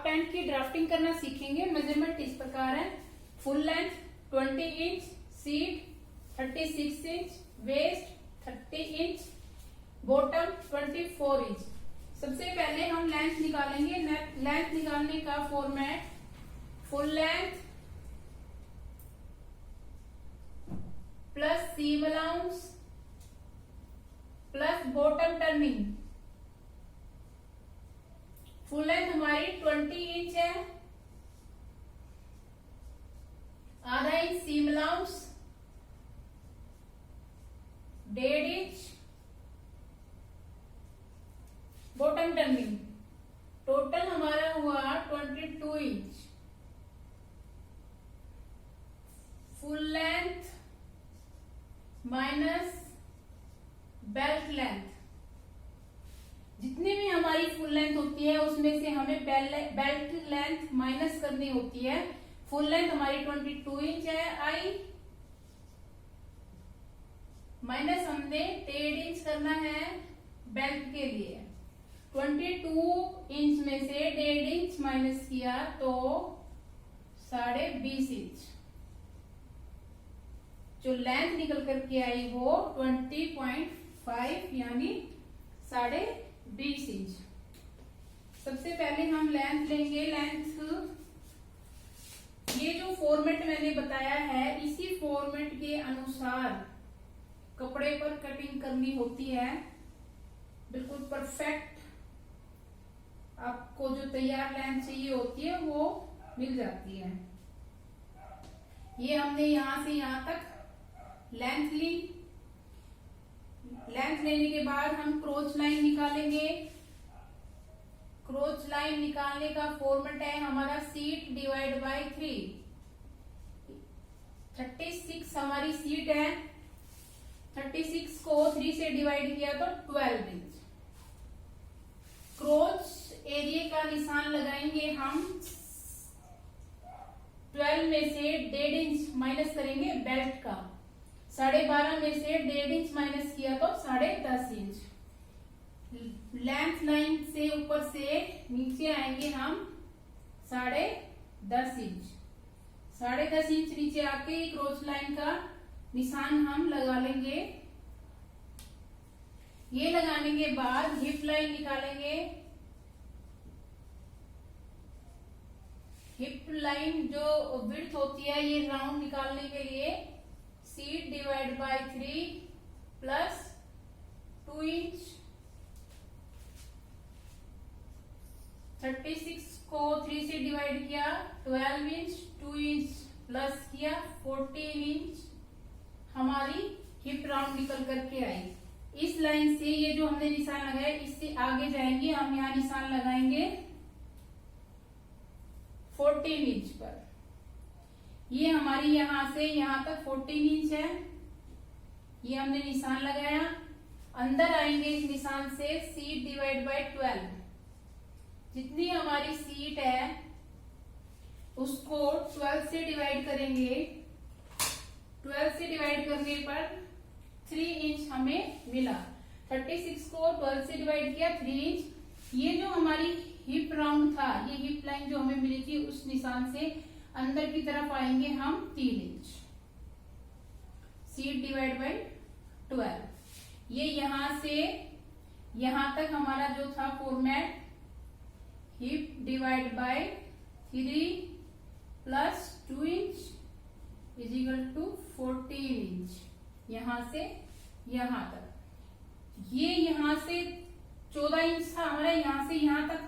Pant की drafting करना सीखेंगे। मेजरमेंट इस प्रकार है, full length 20 inch, seat 36 inch, waist 30 inch, bottom 24 inch. सबसे पहले हम लेंथ निकालेंगे। लेंथ निकालने का format, full length plus seam allowance plus bottom turning. Full length हमारी 20 इंच है, आधा inch seam allowance, 1.5 inch bottom turning. Total हमारा हुआ 22 inch. Full length minus belt length, जितनी भी हमारी फुल लेंथ होती है उसमें से हमें बेल्ट लेंथ माइनस करनी होती है। फुल लेंथ हमारी 22 इंच है आई, माइनस हमने 1.5 इंच करना है बेल्ट के लिए। 22 इंच में से 1.5 इंच माइनस किया तो 20.5 इंच। जो लेंथ निकल करके आई वो 20.5 यानी 20.5 इंच। सबसे पहले हम लेंथ लेंगे। लेंथ, ये जो फॉर्मेट मैंने बताया है इसी फॉर्मेट के अनुसार कपड़े पर कटिंग करनी होती है। बिल्कुल परफेक्ट आपको जो तैयार लेंथ चाहिए होती है वो मिल जाती है। ये हमने यहां से यहां तक लेंथ ली। लेंथ लेने के बाद हम क्रोच लाइन निकालेंगे। क्रोच लाइन निकालने का फॉर्मेट है हमारा सीट डिवाइड बाय 3। 36 हमारी सीट है, 36 को 3 से डिवाइड किया तो 12 इंच। क्रोच एरिया का निशान लगाएंगे हम। 12 में से 1.5 इंच माइनस करेंगे बेल्ट का। 12.5 में से 1.5 इंच माइनस किया तो 10.5 इंच। लेंथ लाइन से ऊपर से नीचे आएंगे हम 10.5 इंच। 10.5 इंच नीचे आके क्रोच लाइन का निशान हम लगा लेंगे। ये लगाने के बाद हिप लाइन निकालेंगे। हिप लाइन जो विड्थ होती है ये राउंड निकालने के लिए seat divide by 3 plus 2 inch. 36 को 3 से डिवाइड किया 12 इंच, 2 इंच प्लस किया 14 इंच। हमारी हिप राउंड निकल करके आई। इस लाइन से ये जो हमने निशान लगाया इससे आगे जाएंगे हम। यहाँ निशान लगाएंगे 14 इंच पर। ये हमारी यहां से यहां तक 14 इंच है। ये हमने निशान लगाया। अंदर आएंगे इस निशान से सीट डिवाइड बाय 12। जितनी हमारी सीट है उसको 12 से डिवाइड करेंगे। 12 से डिवाइड करने पर 3 इंच हमें मिला। 36 को 12 से डिवाइड किया 3 इंच। ये जो हमारी हिप राउंड था, ये हिप लाइन जो हमें मिली थी उस निशान से अंदर की तरफ आएंगे हम 3 इंच। Seat divide by 12। ये यहां से यहां तक हमारा जो था format, hip divide by 3 plus 2 inch is equal to 14 inch. यहां से यहां तक ये यहां से 14 इंच था हमारा, यहां से यहां तक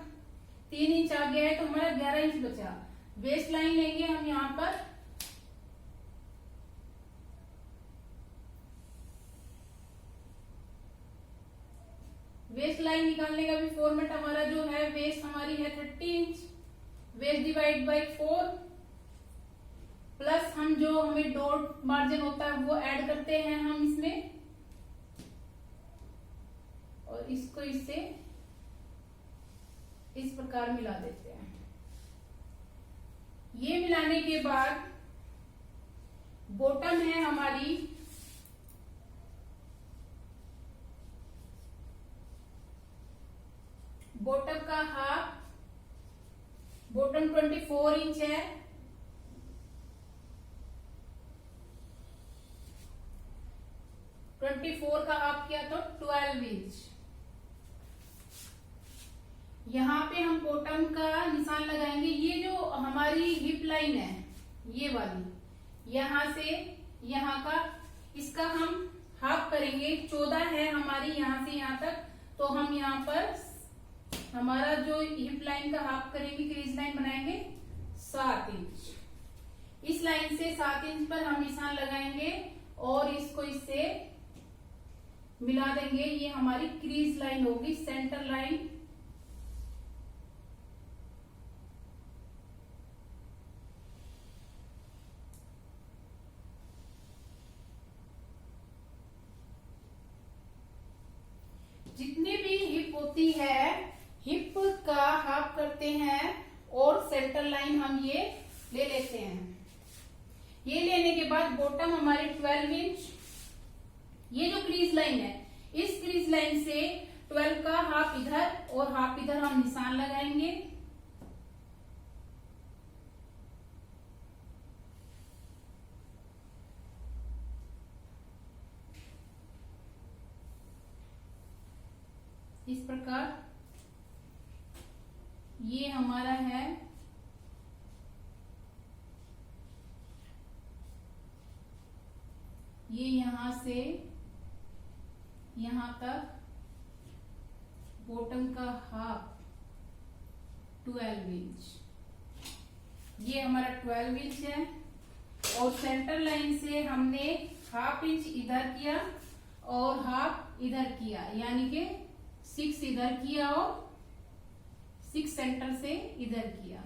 3 इंच आ गया है तो हमारा 11 इंच बचा। वेस्ट लाइन लेंगे हम यहां पर। वेस्ट लाइन निकालने का भी फॉर्मेट हमारा जो है, वेस्ट हमारी है 30 inch. Waist divide by 4 plus हम जो हमें डॉट मार्जिन होता है वो ऐड करते हैं हम इसमें, और इसको इससे इस प्रकार मिला देते हैं। ये मिलाने के बाद बॉटम है हमारी बॉटम का हाफ बॉटम 24 इंच है, ट्वेंटी फोर का हाफ किया तो 12 इंच। यहाँ पे हम बॉटम का निशान लगाएंगे। ये जो हमारी हिप लाइन है ये वाली, यहाँ से यहाँ का, इसका हम हाफ करेंगे। 14 है हमारी यहाँ से यहाँ तक, तो हम यहाँ पर हमारा जो हिप लाइन का हाफ करेंगे, क्रीज लाइन बनाएंगे 7 इंच। इस लाइन से 7 इंच पर हम निशान लगाएंगे और इसको इससे मिला देंगे। ये हमारी क्रीज लाइन होगी, सेंटर लाइन। जितने भी हिप होती है, हिप का हाफ करते हैं और सेंटर लाइन हम ये ले लेते हैं। ये लेने के बाद बॉटम हमारी 12 इंच, ये जो क्रीज लाइन है, इस क्रीज लाइन से 12 का हाफ इधर और हाफ इधर हम निशान लगाएंगे। इस प्रकार ये हमारा है। ये यहां से यहां तक बॉटम का हाफ 12 इंच, ये हमारा 12 इंच है। और सेंटर लाइन से हमने हाफ इंच इधर किया और हाफ इधर किया, यानी कि 6 इधर किया और 6 सेंटर से इधर किया।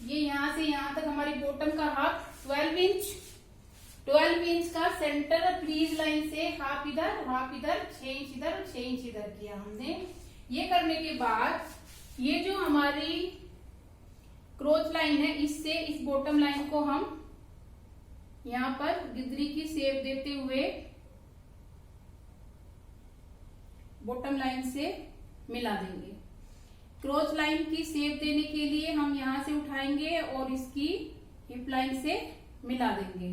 ये यहां से यहां तक हमारी बॉटम का हाफ 12 इंच, 12 इंच का सेंटर क्रीज लाइन से हाफ इधर 6 इंच इधर 6 इंच इधर किया हमने। ये करने के बाद ये जो हमारी क्रोच लाइन है, इससे इस बॉटम लाइन को हम यहां पर गिदरी की शेप देते हुए बॉटम लाइन से मिला देंगे। क्रोच लाइन की शेप देने के लिए हम यहां से उठाएंगे और इसकी हिप लाइन से मिला देंगे।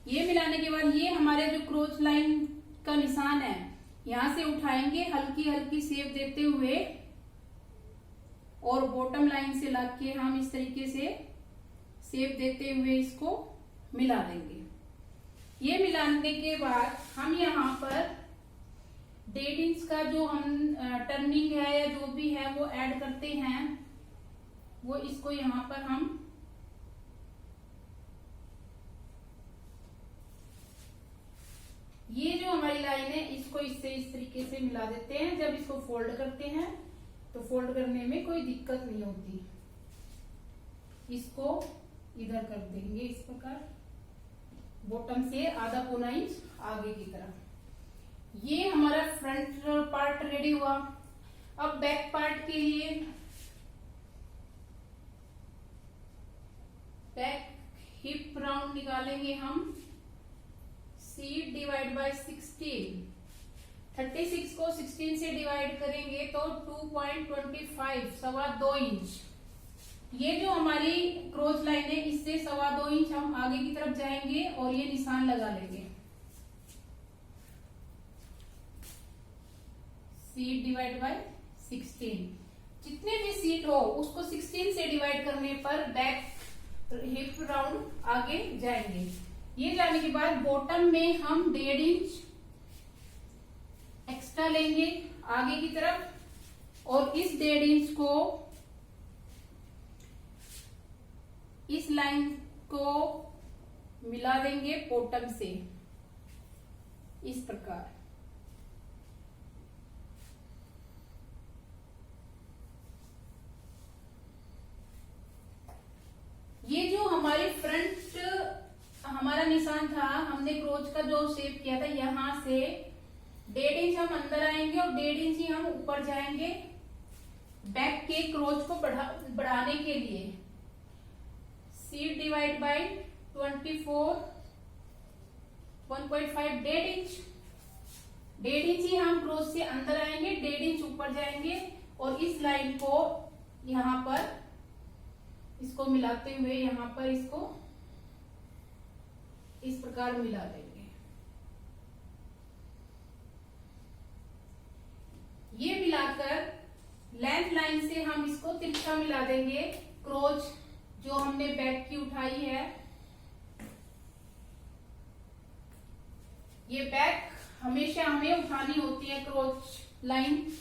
ये मिलाने के बाद ये हमारे जो क्रोच लाइन का निशान है, यहां से उठाएंगे हल्की हल्की शेप देते हुए और बॉटम लाइन से लग के हम इस तरीके से शेप देते हुए इसको मिला देंगे। ये मिलाने के बाद हम यहाँ पर 1.5 इंच का जो हम टर्निंग है या जो भी है वो ऐड करते हैं, वो इसको यहाँ पर हम ये जो हमारी लाइन है इसको इससे इस तरीके से मिला देते हैं। जब इसको फोल्ड करते हैं तो फोल्ड करने में कोई दिक्कत नहीं होती। इसको इधर कर देंगे इस प्रकार, बॉटम से आधा पौना इंच आगे की तरफ। ये हमारा फ्रंट पार्ट रेडी हुआ। अब बैक पार्ट के लिए बैक हिप राउंड निकालेंगे हम। C डिवाइड बाय 16, 36 को 16 से डिवाइड करेंगे तो 2.25 2.25 इंच। ये जो हमारी क्रोच लाइन है इससे 2.25 इंच हम आगे की तरफ जाएंगे और ये निशान लगा लेंगे। C डिवाइड बाय 16, जितने भी सीट हो उसको 16 से डिवाइड करने पर बैक हिप राउंड आगे जाएंगे। ये जाने के बाद बॉटम में हम 1.5 इंच एक्स्ट्रा लेंगे आगे की तरफ और इस 1.5 इंच को इस लाइन को मिला देंगे बॉटम से इस प्रकार। ये जो हमारी फ्रंट हमारा निशान था, हमने क्रोच का जो शेप किया था, यहां से 1.5 इंच हम अंदर आएंगे और 1.5 इंच ही हम ऊपर जाएंगे बैक के क्रोच को बढ़ाने के लिए। C डिवाइड बाय 24 1.5 1.5 इंच ही हम क्रोस से अंदर आएंगे, 1.5 इंच ऊपर जाएंगे और इस लाइन को यहाँ पर इसको मिलाते हुए यहाँ पर इसको इस प्रकार मिला देंगे। ये मिलाकर लेंथ लाइन से हम इसको तिरछा मिला देंगे। क्रोच जो हमने बैक की उठाई है, ये बैक हमेशा हमें उठानी होती है क्रोच लाइन।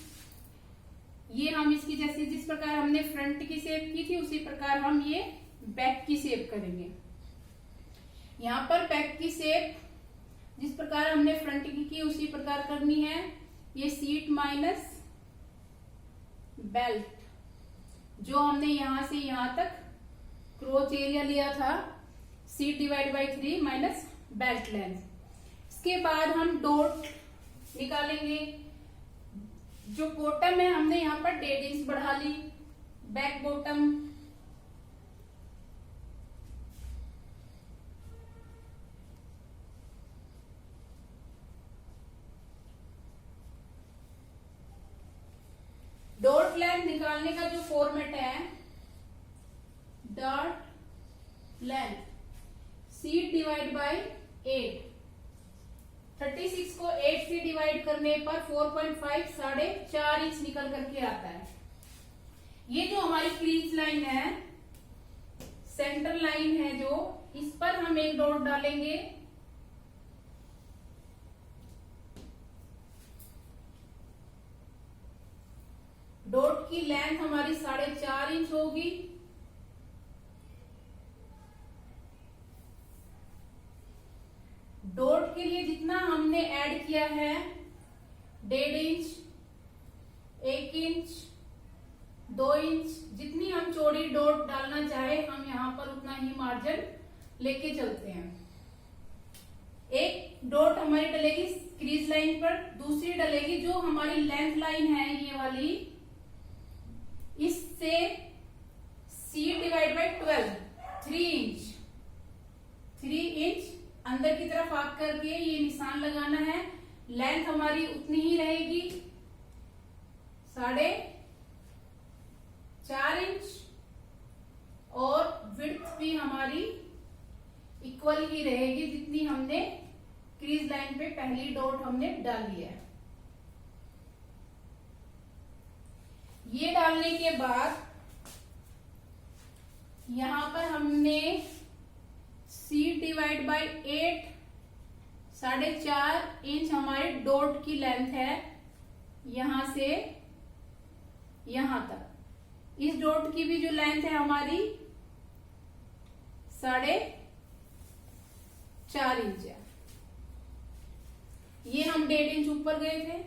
ये हम इसकी जैसे जिस प्रकार हमने फ्रंट की शेप की थी उसी प्रकार हम ये बैक की शेप करेंगे। यहाँ पर बैक की शेप जिस प्रकार हमने फ्रंट की उसी प्रकार करनी है। ये सीट माइनस बेल्ट जो हमने यहां से यहां तक क्रोच एरिया लिया था, seat divide by 3 minus belt length. इसके बाद हम डॉट निकालेंगे। जो बॉटम है हमने यहाँ पर 1.5 इंच बढ़ा ली, बैक बॉटम। डॉट लेंथ निकालने का जो फॉर्मेट है, dot length seat divide by 8। 36 को 8 से डिवाइड करने पर 4.5 4.5 इंच निकल करके आता है। ये जो हमारी क्रीज लाइन है, सेंटर लाइन है जो, इस पर हम एक डॉट डालेंगे। डॉट की लेंथ हमारी 4.5 इंच होगी। डॉट के लिए जितना हमने ऐड किया है, 1.5 इंच, 1 इंच, 2 इंच, जितनी हम चौड़ी डॉट डालना चाहे हम यहाँ पर उतना ही मार्जिन लेके चलते हैं। एक डॉट हमारी डलेगी क्रीज लाइन पर, दूसरी डलेगी जो हमारी लेंथ लाइन है ये वाली, इससे seat divide by 12 3 inch, 3 inch अंदर की तरफ आग करके ये निशान लगाना है। लेंथ हमारी उतनी ही रहेगी 4.5 इंच और विड्थ भी हमारी इक्वल ही रहेगी जितनी हमने क्रीज लाइन पे पहली डॉट हमने डाली है। ये डालने के बाद यहां पर हमने सीट डिवाइड बाई 8 4.5 इंच हमारे डॉट की लेंथ है, यहां से यहां तक। इस डॉट की भी जो लेंथ है हमारी 4.5 इंच है। ये हम 1.5 इंच ऊपर गए थे,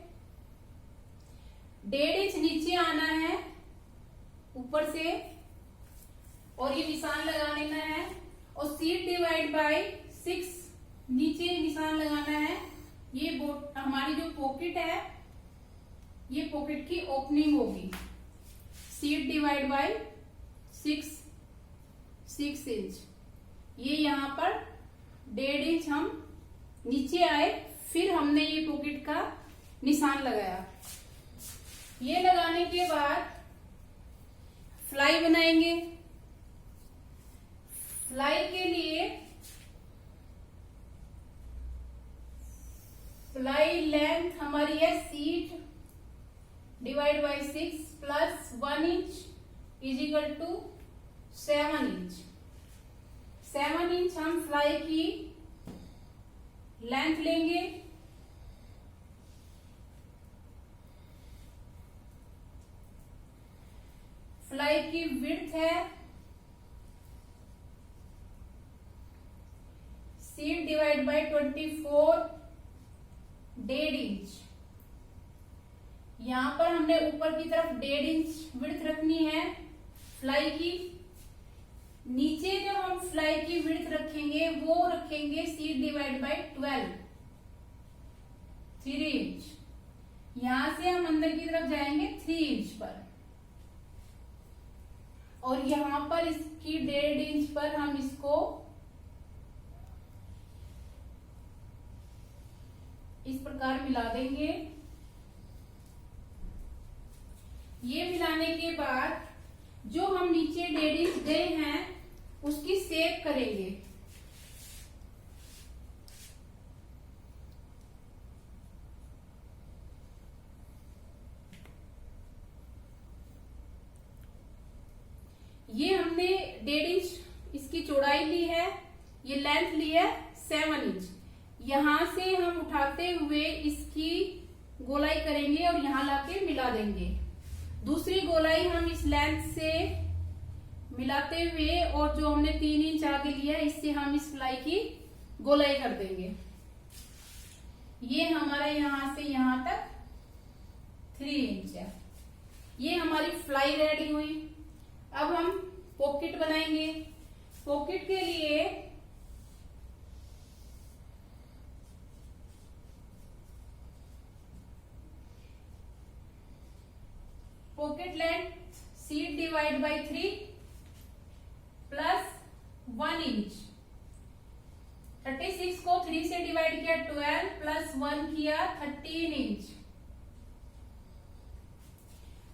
1.5 इंच नीचे आना है ऊपर से और ये निशान लगा लेना है। और सीट डिवाइड बाई 6 नीचे निशान लगाना है। ये हमारी जो पॉकेट है, ये पॉकेट की ओपनिंग होगी। Seat divide by 6 inch. ये यहाँ पर 1.5 इंच हम नीचे आए, फिर हमने ये पॉकेट का निशान लगाया। ये लगाने के बाद फ्लाई बनाएंगे। फ्लाई के लिए फ्लाई लेंथ हमारी है seat divide by 6 plus 1 inch is equal to 7 inch. 7 inch हम फ्लाई की लेंथ लेंगे। फ्लाई की विड्थ है सीट डिवाइड बाई 24 1.5 इंच। यहां पर हमने ऊपर की तरफ 1.5 इंच विड्थ रखनी है फ्लाई की। नीचे जो हम फ्लाई की विड्थ रखेंगे वो रखेंगे सीट डिवाइड बाई 12 3 इंच। यहां से हम अंदर की तरफ जाएंगे 3 इंच पर और यहां पर इसकी 1.5 इंच पर हम इसको इस प्रकार मिला देंगे। ये मिलाने के बाद जो हम नीचे 1.5 इंच गए हैं उसकी शेप करेंगे। ये हमने 1.5 इंच इसकी चौड़ाई ली है, ये लेंथ ली है 7 इंच। यहां से हम उठाते हुए इसकी गोलाई करेंगे और यहां लाके मिला देंगे। दूसरी गोलाई हम इस लेंथ से मिलाते हुए और जो हमने 3 इंच आगे लिया है इससे हम इस फ्लाई की गोलाई कर देंगे। ये हमारा यहां से यहां तक 3 इंच है। ये हमारी फ्लाई रेडी हुई। अब हम पॉकेट बनाएंगे। पॉकेट के लिए pocket length seat divide by 3 plus 1 inch. 36 को 3 से डिवाइड किया 12 प्लस 1 किया 13 इंच।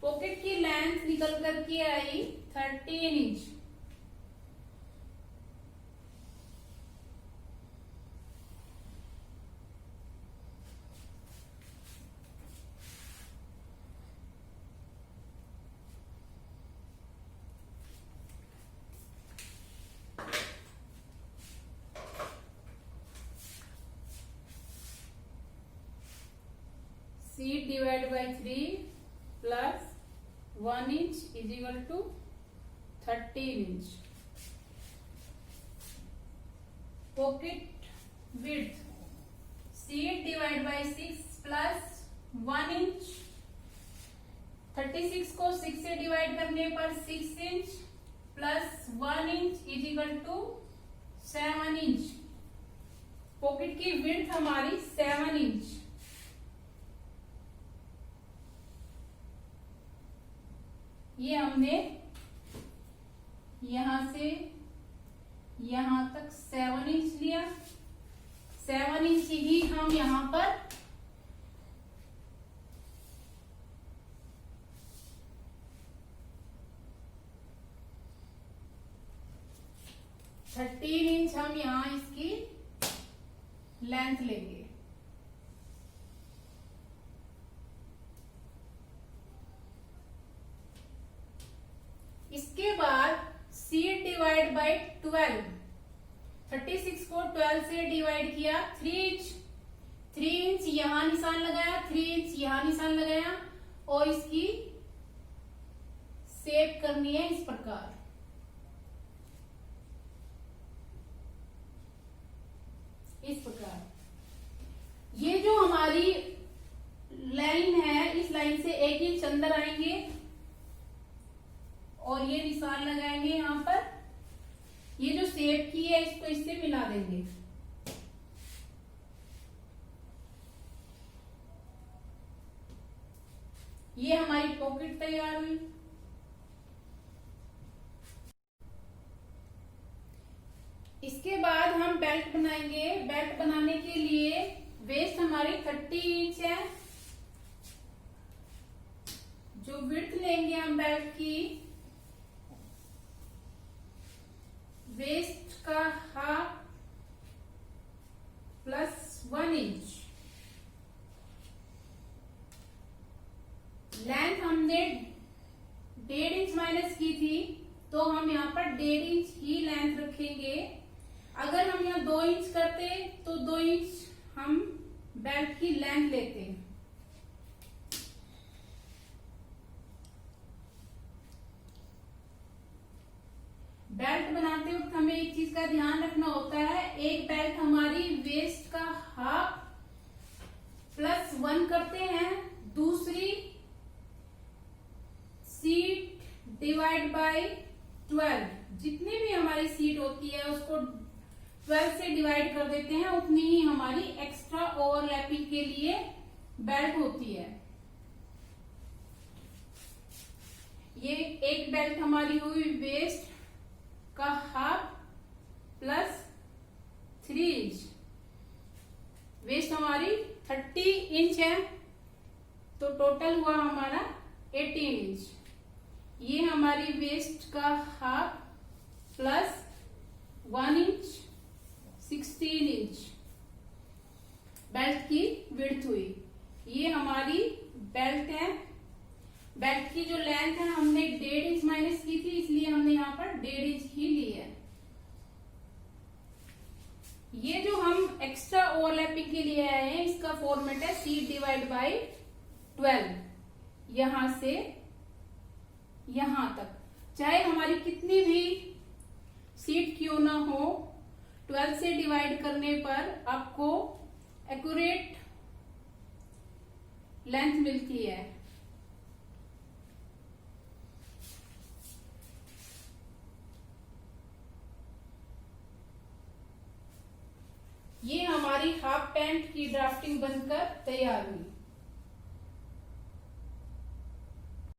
पॉकेट की लेंथ निकल करके आई 13 inch. Seat divide by 3 plus 1 inch is equal to 13 inch. Pocket width seat divide by 6 plus 1 inch. 36 को 6 से डिवाइड करने पर 6 inch plus 1 inch is equal to 7 inch. Pocket की विड्थ हमारी 7 इंच। ये हमने यहां से यहां तक 7 इंच लिया। 7 इंच ही हम यहां पर थर्टीन इंच हम यहां इसकी लेंथ लेंगे। इसके बाद सीट डिवाइड बाई 12। 36 को 12 से डिवाइड किया 3 इंच। 3 इंच यहां निशान लगाया, 3 इंच यहां निशान लगाया और इसकी शेप करनी है इस प्रकार। इस प्रकार ये जो हमारी लाइन है इस लाइन से 1 इंच अंदर आएंगे और ये निशान लगाएंगे यहां पर। ये जो शेप की है इसको इससे मिला देंगे। ये हमारी पॉकेट तैयार हुई। इसके बाद हम बेल्ट बनाएंगे। बेल्ट बनाने के लिए वेस्ट हमारी 30 इंच है। जो विड्थ लेंगे हम बेल्ट की वेस्ट का हाफ प्लस 1 इंच। लेंथ हमने 1.5 इंच माइनस की थी तो हम यहाँ पर 1.5 इंच ही लेंथ रखेंगे। अगर हम यहाँ 2 इंच करते तो 2 इंच हम बेल्ट की लेंथ लेते। बेल्ट बनाते वक्त हमें एक चीज का ध्यान रखना होता है। एक बेल्ट हमारी वेस्ट का हाफ प्लस 1 करते हैं, दूसरी सीट डिवाइड बाय 12। जितनी भी हमारी सीट होती है उसको 12 से डिवाइड कर देते हैं, उतनी ही हमारी एक्स्ट्रा ओवरलैपिंग के लिए बेल्ट होती है। ये एक बेल्ट हमारी हुई वेस्ट का हाफ प्लस 3 इंच। वेस्ट हमारी 30 इंच है, तो टोटल हुआ हमारा 18 इंच। ये हमारी वेस्ट का half plus 1 inch 16 inch belt की विड्थ हुई। ये हमारी बेल्ट है। बेल्ट की जो लेंथ है हमने 1.5 इंच माइनस की थी, इसलिए हमने यहाँ पर 1.5 इंच ही ली है। ये जो हम एक्स्ट्रा ओवरलैपिंग के लिए आए हैं, इसका फॉर्मेट है C डिवाइड बाई 12। यहां से यहां तक चाहे हमारी कितनी भी सीट क्यों ना हो, 12 से डिवाइड करने पर आपको एक्यूरेट लेंथ मिलती है। ये हमारी हाफ पैंट की ड्राफ्टिंग बनकर तैयार हुई।